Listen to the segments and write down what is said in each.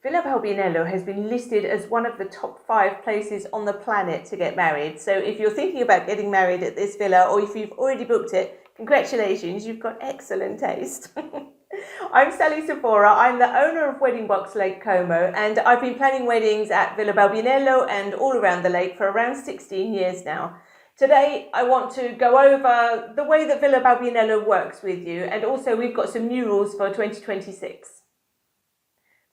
Villa Balbainello has been listed as one of the top 5 places on the planet to get married. So if you're thinking about getting married at this villa, or if you've already booked it, congratulations, you've got excellent taste. I'm Sally Sephora. I'm the owner of Wedding Box Lake Como, and I've been planning weddings at Villa Balbainello and all around the lake for around 16 years now. Today, I want to go over the way that Villa Balbainello works with you, and also we've got some new rules for 2026.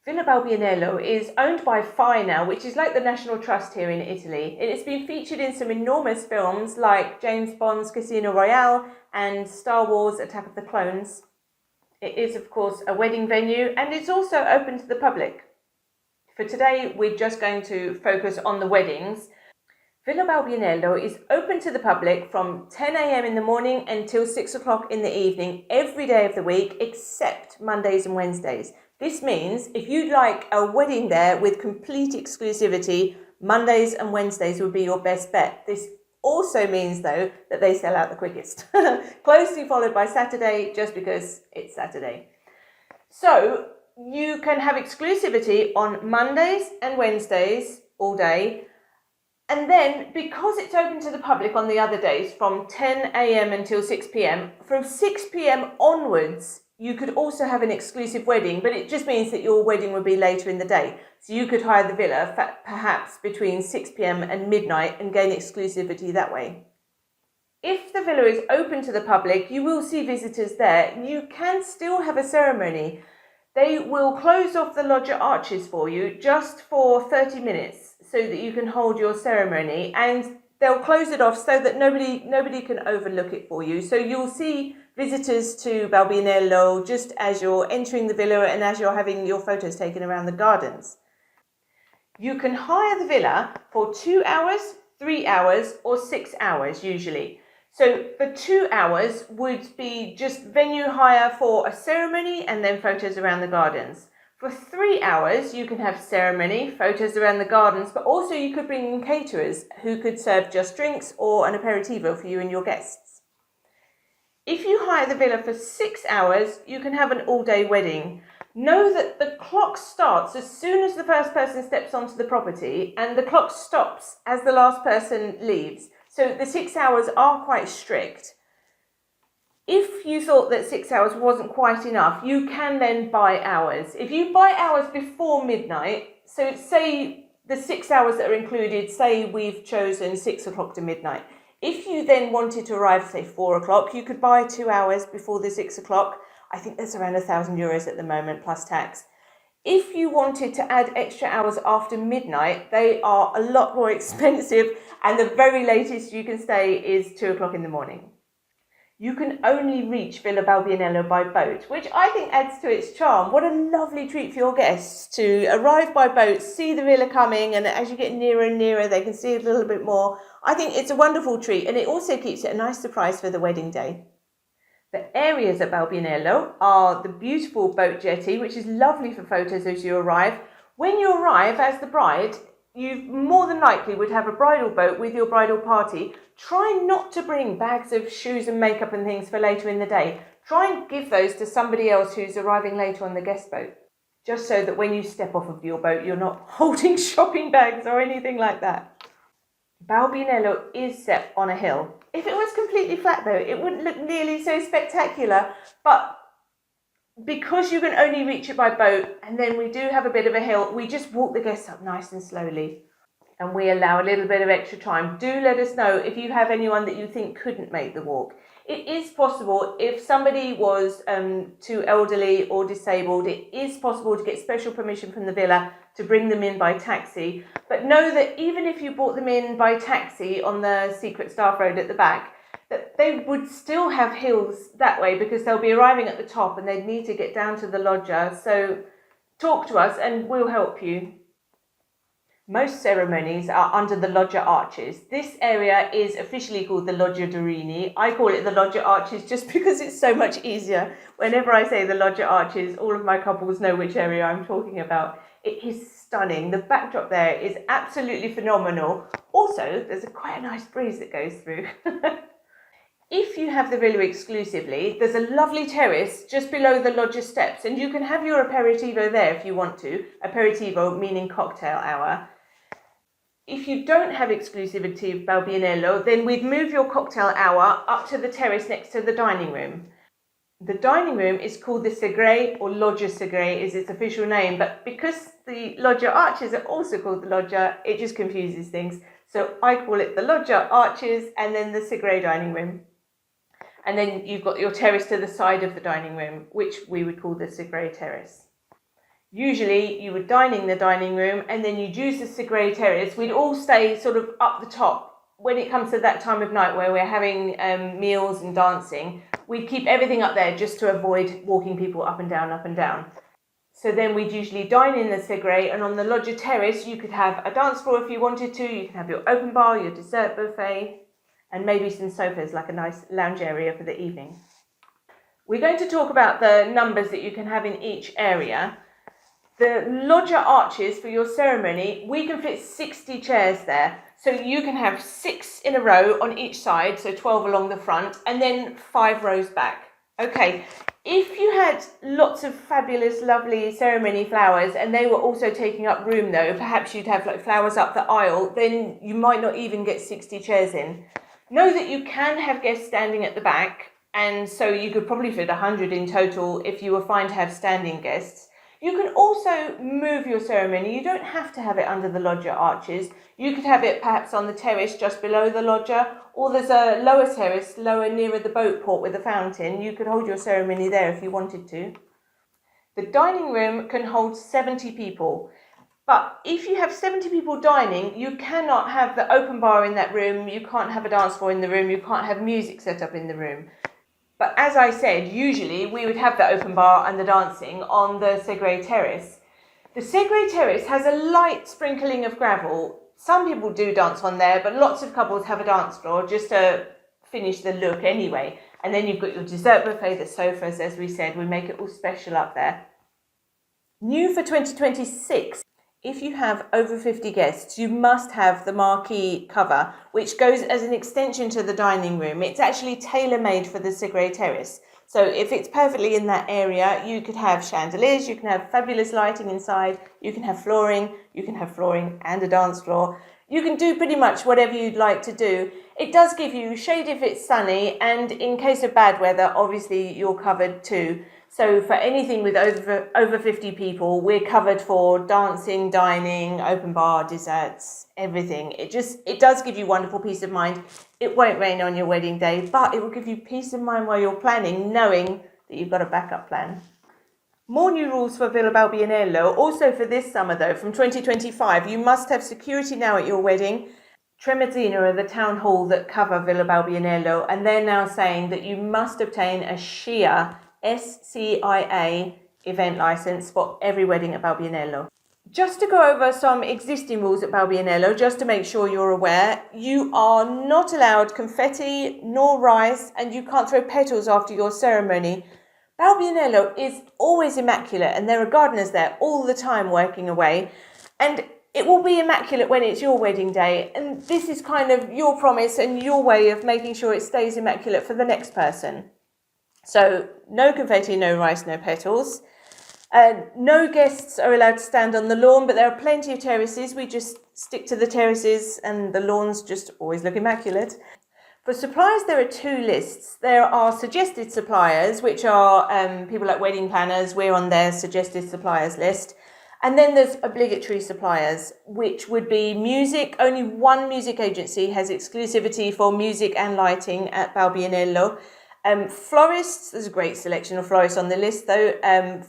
Villa Balbainello is owned by now, which is like the National Trust here in Italy. It's been featured in some enormous films like James Bond's Casino Royale and Star Wars Attack of the Clones. It is, of course, a wedding venue, and it's also open to the public. For today, we're just going to focus on the weddings. Villa Balbainello is open to the public from 10 a.m. in the morning until 6 o'clock in the evening every day of the week except Mondays and Wednesdays. This means if you'd like a wedding there with complete exclusivity, Mondays and Wednesdays would be your best bet. This also means, though, that they sell out the quickest. Closely followed by Saturday, just because it's Saturday. So you can have exclusivity on Mondays and Wednesdays all day. And then, because it's open to the public on the other days from 10 a.m. until 6 p.m, from 6 p.m. onwards, you could also have an exclusive wedding, but it just means that your wedding would be later in the day. So you could hire the villa perhaps between 6 p.m. and midnight and gain exclusivity that way. If the villa is open to the public, you will see visitors there. You can still have a ceremony. They will close off the loggia arches for you just for 30 minutes so that you can hold your ceremony, and they'll close it off so that nobody can overlook it for you. So you'll see visitors to Balbainello just as you're entering the villa and as you're having your photos taken around the gardens. You can hire the villa for 2 hours, 3 hours, or 6 hours usually. So the 2 hours would be just venue hire for a ceremony and then photos around the gardens. For 3 hours, you can have ceremony, photos around the gardens, but also you could bring in caterers who could serve just drinks or an aperitivo for you and your guests. If you hire the villa for 6 hours, you can have an all-day wedding. Know that the clock starts as soon as the first person steps onto the property, and the clock stops as the last person leaves. So the 6 hours are quite strict. If you thought that 6 hours wasn't quite enough, you can then buy hours. If you buy hours before midnight, so say the 6 hours that are included, say we've chosen 6 o'clock to midnight. If you then wanted to arrive, say 4 o'clock, you could buy 2 hours before the 6 o'clock. I think that's around €1,000 at the moment, plus tax. If you wanted to add extra hours after midnight, they are a lot more expensive, and the very latest you can stay is 2 o'clock in the morning. You can only reach Villa Balbainello by boat, which I think adds to its charm. What a lovely treat for your guests to arrive by boat, see the villa coming, and as you get nearer and nearer, they can see it a little bit more. I think it's a wonderful treat, and it also keeps it a nice surprise for the wedding day. The areas at Balbainello are the beautiful boat jetty, which is lovely for photos as you arrive. When you arrive as the bride, you more than likely would have a bridal boat with your bridal party. Try not to bring bags of shoes and makeup and things for later in the day. Try and give those to somebody else who's arriving later on the guest boat, just so that when you step off of your boat, you're not holding shopping bags or anything like that. Balbainello is set on a hill. If it was completely flat though, it wouldn't look nearly so spectacular, but because you can only reach it by boat, and then we do have a bit of a hill, we just walk the guests up nice and slowly, and we allow a little bit of extra time. Do let us know if you have anyone that you think couldn't make the walk. It is possible, if somebody was too elderly or disabled, it is possible to get special permission from the villa to bring them in by taxi. But know that even if you brought them in by taxi on the secret staff road at the back, that they would still have hills that way, because they'll be arriving at the top and they'd need to get down to the loggia. So talk to us and we'll help you. Most ceremonies are under the loggia arches. This area is officially called the Loggia Durini. I call it the loggia arches just because it's so much easier. Whenever I say the loggia arches, all of my couples know which area I'm talking about. It is stunning. The backdrop there is absolutely phenomenal. Also, there's quite a nice breeze that goes through. If you have the villa exclusively, there's a lovely terrace just below the loggia steps, and you can have your aperitivo there if you want to. Aperitivo meaning cocktail hour. If you don't have exclusivity of Balbainello, then we'd move your cocktail hour up to the terrace next to the dining room. The dining room is called the Segre, or Loggia Segre is its official name, but because the loggia arches are also called the loggia, it just confuses things. So I call it the loggia arches and then the Segre dining room. And then you've got your terrace to the side of the dining room, which we would call the Segre terrace. Usually you would dine in the dining room and then you'd use the Segre terrace. We'd all stay sort of up the top. When it comes to that time of night where we're having meals and dancing, we'd keep everything up there just to avoid walking people up and down, up and down. So then we'd usually dine in the Segre, and on the loggia terrace you could have a dance floor if you wanted to. You can have your open bar, your dessert buffet, and maybe some sofas, like a nice lounge area for the evening. We're going to talk about the numbers that you can have in each area. The loggia arches for your ceremony, we can fit 60 chairs there. So you can have 6 in a row on each side, so 12 along the front, and then 5 rows back. Okay, if you had lots of fabulous, lovely ceremony flowers and they were also taking up room though, perhaps you'd have like flowers up the aisle, then you might not even get 60 chairs in. Know that you can have guests standing at the back, and so you could probably fit 100 in total if you were fine to have standing guests. You can also move your ceremony. You don't have to have it under the loggia arches. You could have it perhaps on the terrace just below the loggia, or there's a lower terrace, lower nearer the boat port with a fountain. You could hold your ceremony there if you wanted to. The dining room can hold 70 people. But if you have 70 people dining, you cannot have the open bar in that room, you can't have a dance floor in the room, you can't have music set up in the room. But as I said, usually we would have the open bar and the dancing on the Segre terrace. The Segre terrace has a light sprinkling of gravel. Some people do dance on there, but lots of couples have a dance floor just to finish the look anyway. And then you've got your dessert buffet, the sofas, as we said, we make it all special up there. New for 2026. If you have over 50 guests, you must have the marquee cover, which goes as an extension to the dining room. It's actually tailor-made for the Segre terrace. So if it's perfectly in that area, you could have chandeliers, you can have fabulous lighting inside, you can have flooring and a dance floor. You can do pretty much whatever you'd like to do. It does give you shade if it's sunny, and in case of bad weather, obviously you're covered too. So for anything with over 50 people, we're covered for dancing, dining, open bar, desserts, everything. It does give you wonderful peace of mind. It won't rain on your wedding day, but it will give you peace of mind while you're planning, knowing that you've got a backup plan. More new rules for Villa Balbainello. Also for this summer though, from 2025, you must have security now at your wedding. Tremezzina are the town hall that cover Villa Balbainello, and they're now saying that you must obtain a SCIA event license for every wedding at Balbainello. Just to go over some existing rules at Balbainello, just to make sure you're aware, you are not allowed confetti nor rice, and you can't throw petals after your ceremony. Balbainello is always immaculate, and there are gardeners there all the time working away, and it will be immaculate when it's your wedding day, and this is kind of your promise and your way of making sure it stays immaculate for the next person. So no confetti, no rice, no petals. No guests are allowed to stand on the lawn, but there are plenty of terraces. We just stick to the terraces and the lawns just always look immaculate. For suppliers, there are 2 lists. There are suggested suppliers, which are people like wedding planners. We're on their suggested suppliers list. And then there's obligatory suppliers, which would be music. Only one music agency has exclusivity for music and lighting at Balbainello. Florists, there's a great selection of florists on the list though.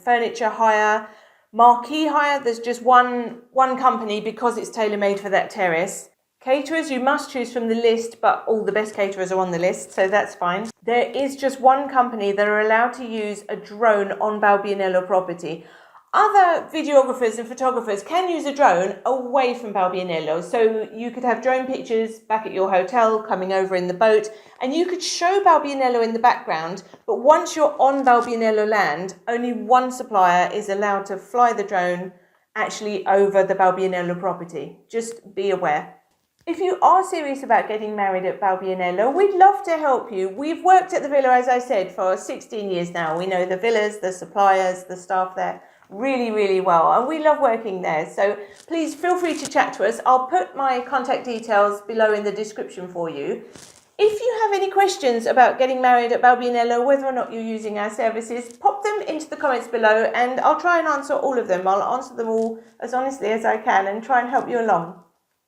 Furniture hire, marquee hire, there's just one company because it's tailor-made for that terrace. Caterers, you must choose from the list, but all the best caterers are on the list, so that's fine. There is just one company that are allowed to use a drone on Balbainello property. Other videographers and photographers can use a drone away from Balbainello, so you could have drone pictures back at your hotel, coming over in the boat, and you could show Balbainello in the background, but once you're on Balbainello land, only one supplier is allowed to fly the drone actually over the Balbainello property. Just be aware. If you are serious about getting married at Balbainello, we'd love to help you. We've worked at the villa, as I said, for 16 years now. We know the villas, the suppliers, the staff there really, really well, and we love working there. So please feel free to chat to us. I'll put my contact details below in the description for you. If you have any questions about getting married at Balbainello, whether or not you're using our services, pop them into the comments below and I'll try and answer all of them. I'll answer them all as honestly as I can and try and help you along.